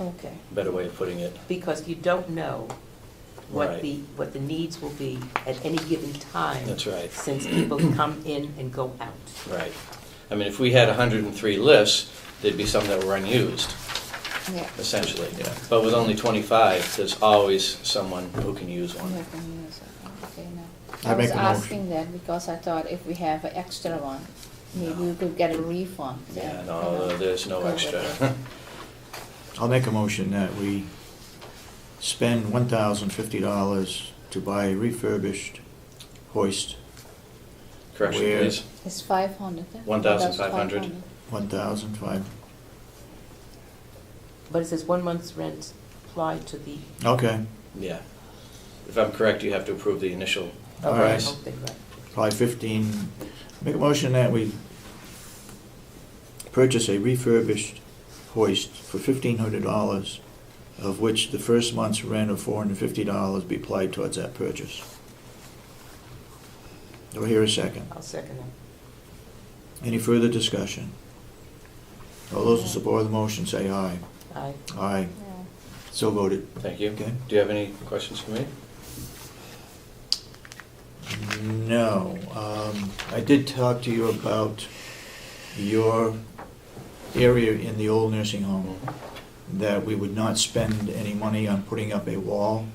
Okay. better way of putting it. Because you don't know what Right. what the needs will be at any given time. That's right. Since people come in and go out. Right. I mean, if we had 103 lifts, there'd be some that were unused, Yeah. essentially. Yeah. But with only 25, there's always someone who can use one. Yeah, can use it. Okay, no. I I was make a motion. asking that because I thought if we have an extra one, maybe we could get a refund. Yeah, then, no, you know, there's no go with extra. it. I'll make a motion that we spend $1,050 to buy a refurbished hoist, Correction, Where- please. It's 500. 1,500. 1,500. But it says 1 month's rent applied to the. Okay, Yeah. If I'm correct, you have to approve the initial All price. right. Okay, right. probably 15. Make a motion that we purchase a refurbished hoist for $1,500, of which the first month's rent of $450 be applied towards that purchase. Do I hear a second? I'll second it. Any further discussion? All those in support of the motion say aye. Aye. Aye. Yeah. So voted. Thank you. Okay. Do you have any questions for me? No. I did talk to you about your area in the old nursing home, that we would not spend any money on putting up a wall,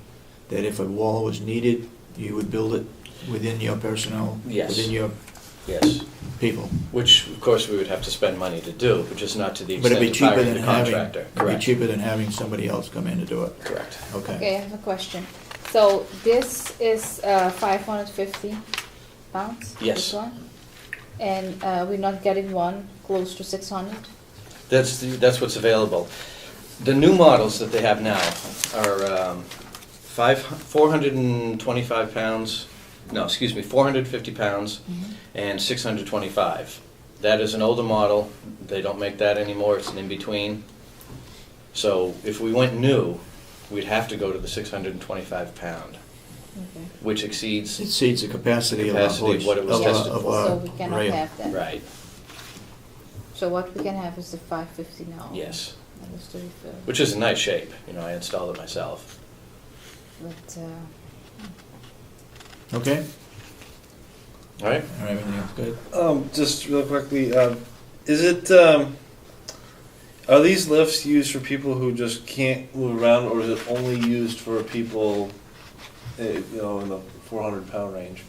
that if a wall was needed, you would build it within your personnel, Yes. within your Yes. people. Which, of course, we would have to spend money to do, but just not to the But extent it'd be of cheaper hiring than the having, contractor. it'd be Correct. cheaper than having somebody else come in to do it. Correct. Okay, Okay. I have a question. So this is 550 pounds? Yes. This one? And we're not getting one close to 600? That's what's available. The new models that they have now are 425 pounds, no, excuse me, 450 pounds and 625. That is an older model. They don't make that anymore. It's an in-between. So if we went new, we'd have to go to the 625 pound, Okay. which exceeds, It exceeds the capacity of a Capacity of hoist. what it was of a- tested of for. a So we cannot rail. have that? right, So what we can have is the 550 now? yes. That is the refill. Which is in nice shape. You know, I installed it myself. But, Okay? All right? All right, everything else good? Just real quickly, is it, are these lifts used for people who just can't move around, or is it only used for people, you know, in the 400-pound range?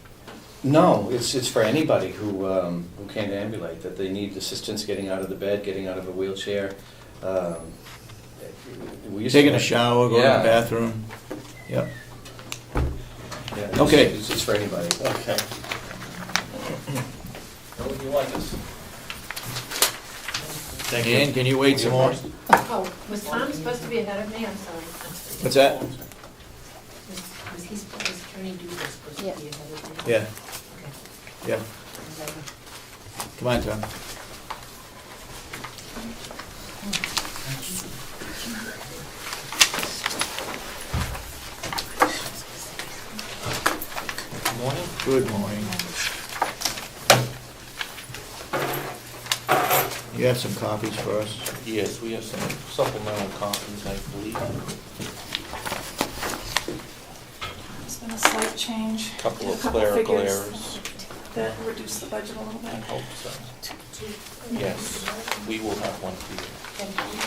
No, it's for anybody who can't ambulate, that they need assistance getting out of the bed, getting out of a wheelchair. We used to Taking a have- shower, going to Yeah. the bathroom. Yep. Yeah, it's- Okay. It's for anybody. Okay. Would you like this? Thank you. Ann, can you wait some more? Oh, was Tom supposed to be ahead of me? I'm sorry. What's that? Was he supposed, was Attorney Duda supposed to be Yeah. ahead of me? Yeah, Okay. yeah. Come on, Tom. Good morning. Good morning. You have some copies for us? Yes, we have some supplemental copies, I believe. There's been a slight change. Couple A of clerical figures errors. that reduced the budget a little I bit. hope so. Yes, we will have one for you. Thank you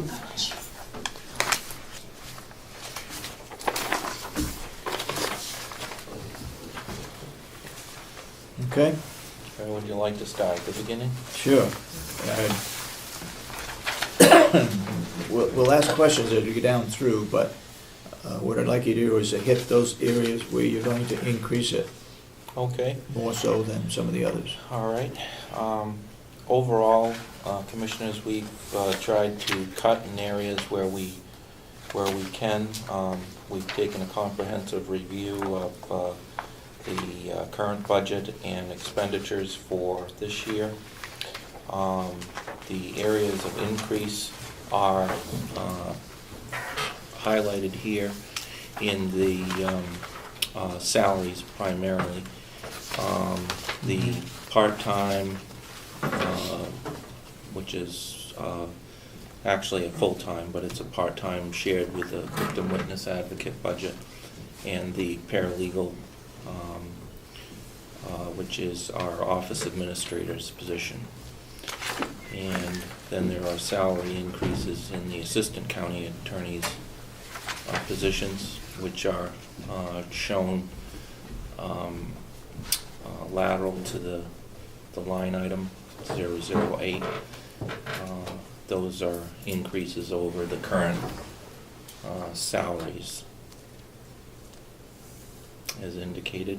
very much. Okay, Or would you like to start at the beginning? sure. We'll ask questions as we get down through, but what I'd like you to do is to hit those areas where you're going to increase it Okay, more so than some of the others. all right. Overall, Commissioners, we've tried to cut in areas where we can. We've taken a comprehensive review of the current budget and expenditures for this year. The areas of increase are highlighted here in the salaries primarily. The part-time which is actually a full-time, but it's a part-time shared with the victim witness advocate budget, and the paralegal, which is our office administrator's position. And then there are salary increases in the assistant county attorney's positions, which are shown lateral to the line item 008. Those are increases over the current salaries as indicated.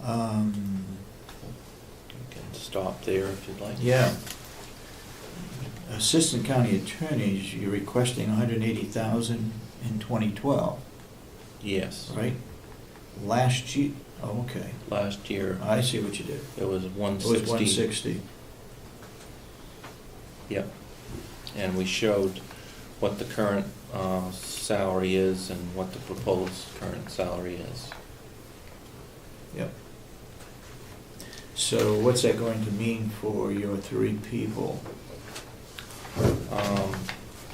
You can stop there if you'd like. Yeah. Assistant county attorneys, you're requesting 180,000 in 2012, Yes. right? Last year, oh, okay. Last year, I see what you did. it was It 160. was 160. Yep. And we showed what the current salary is and what the proposed current salary is. Yep. So what's that going to mean for your 3 people?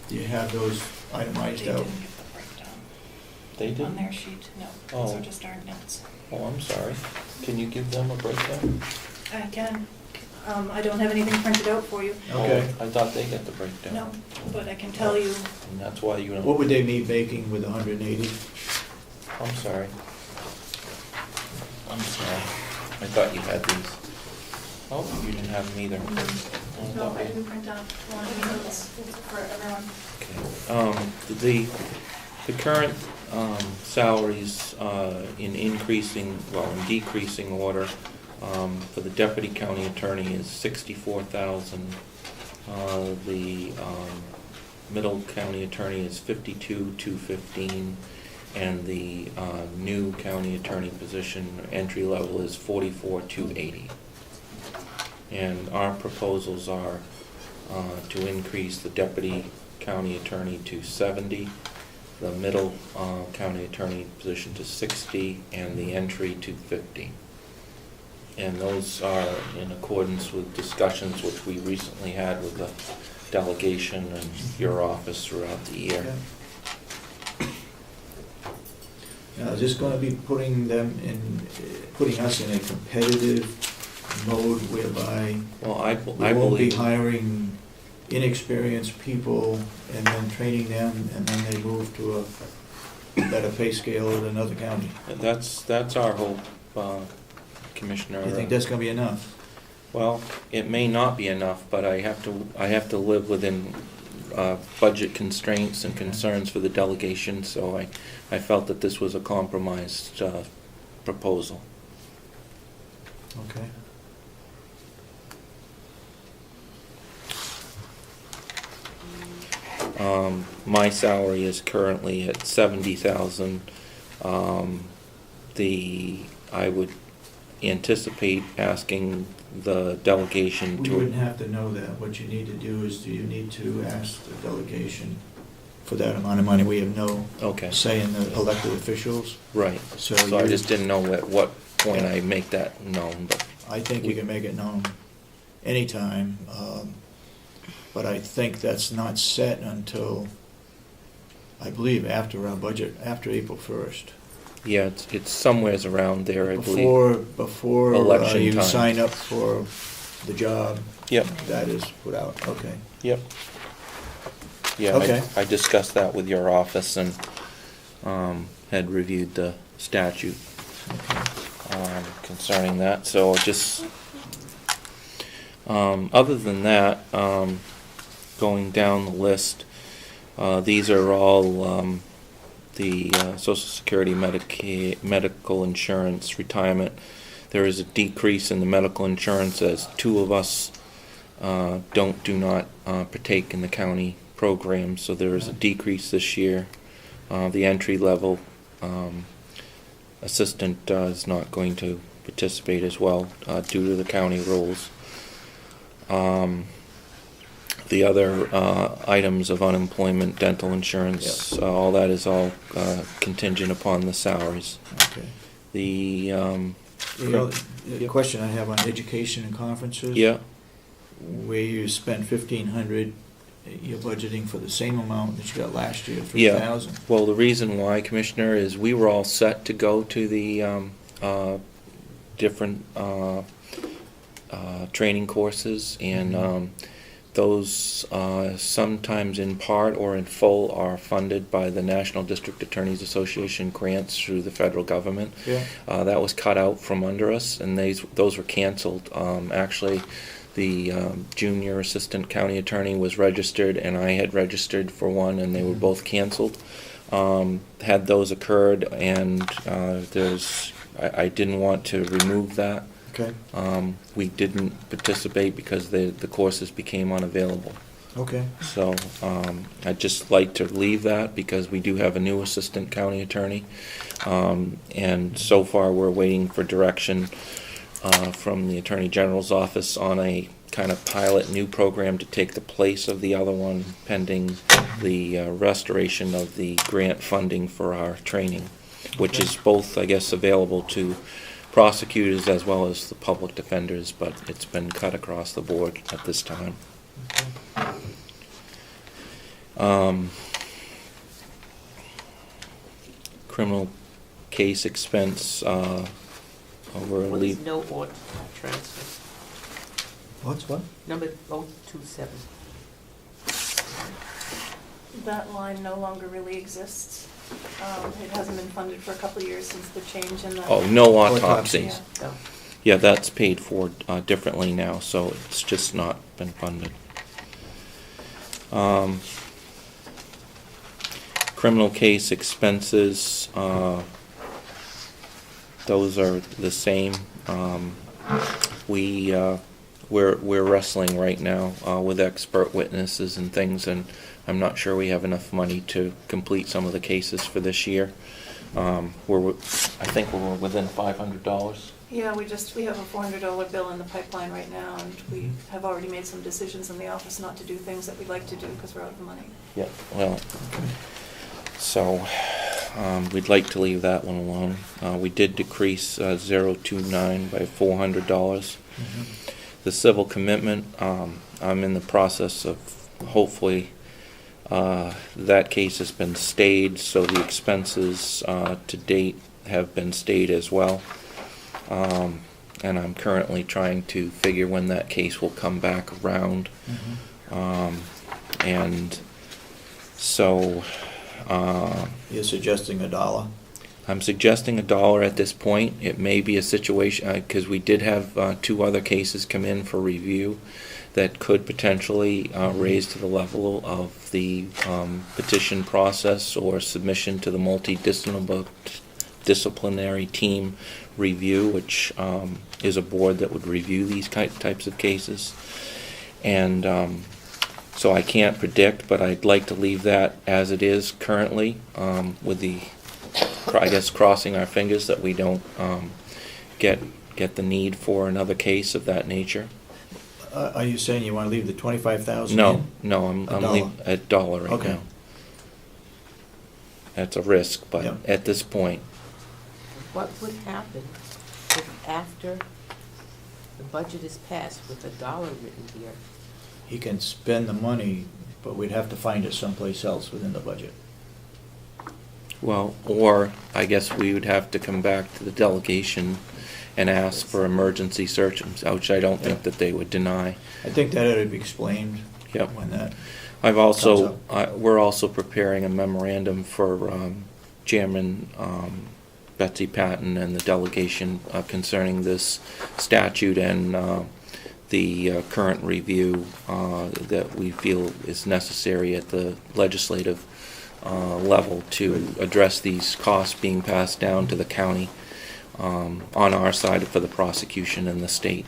Do you have those They itemized didn't out? give the breakdown. They On did? their sheet, no, those Oh. are just our notes. Oh, I'm sorry. Can you give them a breakdown? I can, I don't have anything printed out for you, Okay. Oh, I thought they got the breakdown. no, but I can tell you, And that's why you don't. What would they be making with 180? I'm sorry. I'm sorry. I thought you had these. Oh, you didn't have them either. Oh, no, I okay. didn't print out one of the notes for everyone. Okay. The current salaries in increasing, well, in decreasing order, for the deputy county attorney is 64,000. The middle county attorney is 52,215, and the new county attorney position entry level is 44,280. And our proposals are to increase the deputy county attorney to 70, the middle county attorney position to 60, and the entry to 50. And those are in accordance with discussions which we recently had with the delegation and your office throughout the year. Now, is this going to be putting us in a competitive mode whereby Well, I we won't be believe, hiring inexperienced people and then training them, and then they move to a better pay scale at another county? that's our hope, Commissioner. You think that's going to be enough? Well, it may not be enough, but I have to live within budget constraints and concerns for the delegation, so I felt that this was a compromised proposal. Okay. My salary is currently at 70,000. I would anticipate asking the delegation We to. wouldn't have to know that. What you need to do is, you need to ask the delegation for that amount of money. We have no Okay, say in the elected officials. right. So So I you- just didn't know at what point I make that known, but. I think you can make it known anytime, but I think that's not set until, I believe, after our budget, after April 1st. Yeah, it's somewheres around there, I believe. Before Election you time. sign up for the job, Yep, that is put out, okay. yep. Yeah, Okay. I discussed that with your office and had reviewed the statute concerning that, so just, other than that, going down the list, these are all the Social Security, medical insurance, retirement. There is a decrease in the medical insurance as 2 of us do not partake in the county program, so there is a decrease this year. The entry level assistant is not going to participate as well due to the county rules. The other items of unemployment, dental insurance, all that is all contingent upon the salaries. Okay. The The question I have on education and conferences. Yeah, Where you spent 1,500, you're budgeting for the same amount that you got last year, Yeah. 3,000. well, the reason why, Commissioner, is we were all set to go to the different training courses, and those sometimes in part or in full are funded by the National District Attorneys Association grants through the federal government. Yeah. That was cut out from under us, and those were canceled. Actually, the junior assistant county attorney was registered, and I had registered for one, and they were both canceled. Had those occurred, and I didn't want to remove that. Okay, We didn't participate because the courses became unavailable. okay. So I'd just like to leave that because we do have a new assistant county attorney. And so far, we're waiting for direction from the Attorney General's office on a kind of pilot new program to take the place of the other one, pending the restoration of the grant funding for our training, which is both, I guess, available to prosecutors as well as the public defenders, but it's been cut across the board at this time. Criminal case expense over What is leave. no audit transfer? What? Number 027. That line no longer really exists. It hasn't been funded for a couple of years since the change in the. Oh, no Autopsies. autopsies. No. Yeah, that's paid for differently now, so it's just not been funded. Criminal case expenses, those are the same. We're wrestling right now with expert witnesses and things, and I'm not sure we have enough money to complete some of the cases for this year. I think we're within $500. Yeah, we have a $400 bill in the pipeline right now, and we have already made some decisions in the office not to do things that we'd like to do because we're out of money. Yeah, well, so we'd like to leave that one alone. We did decrease 029 by $400. Mm-hmm. The civil commitment, I'm in the process of hopefully that case has been stayed, so the expenses to date have been stayed as well. And I'm currently trying to figure when that case will come back around. Mm-hmm. And so You're suggesting $1? I'm suggesting $1 at this point. It may be a situation, because we did have 2 other cases come in for review that could potentially raise to the level of the petition process or submission to the multidisciplinary team review, which is a board that would review these types of cases. And so I can't predict, but I'd like to leave that as it is currently, with the, I guess, crossing our fingers that we don't get the need for another case of that nature. Are you saying you want to leave the 25,000? No, I'm $1. leaving at $1 right Okay. now. That's a risk, but Yeah. at this point, What would happen if after the budget is passed with $1 written here? He can spend the money, but we'd have to find it someplace else within the budget. well, or I guess we would have to come back to the delegation and ask for emergency search, which I don't think Yeah. that they would deny. I think that ought to be explained Yep. when that. I've also, Comes we're also preparing a memorandum for Chairman Betsy Patton and the delegation concerning this statute and the current review that we feel is necessary at the legislative level to address these costs being passed down to the county on our side for the prosecution in the state.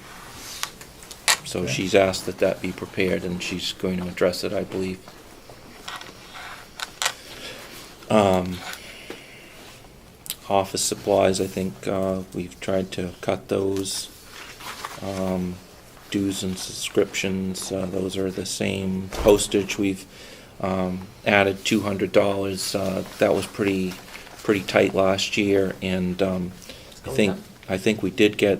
So Okay. she's asked that that be prepared, and she's going to address it, I believe. Office supplies, I think we've tried to cut those. Dues and subscriptions, those are the same. Postage, we've added $200. That was pretty tight last year, and I going think up? I think we did get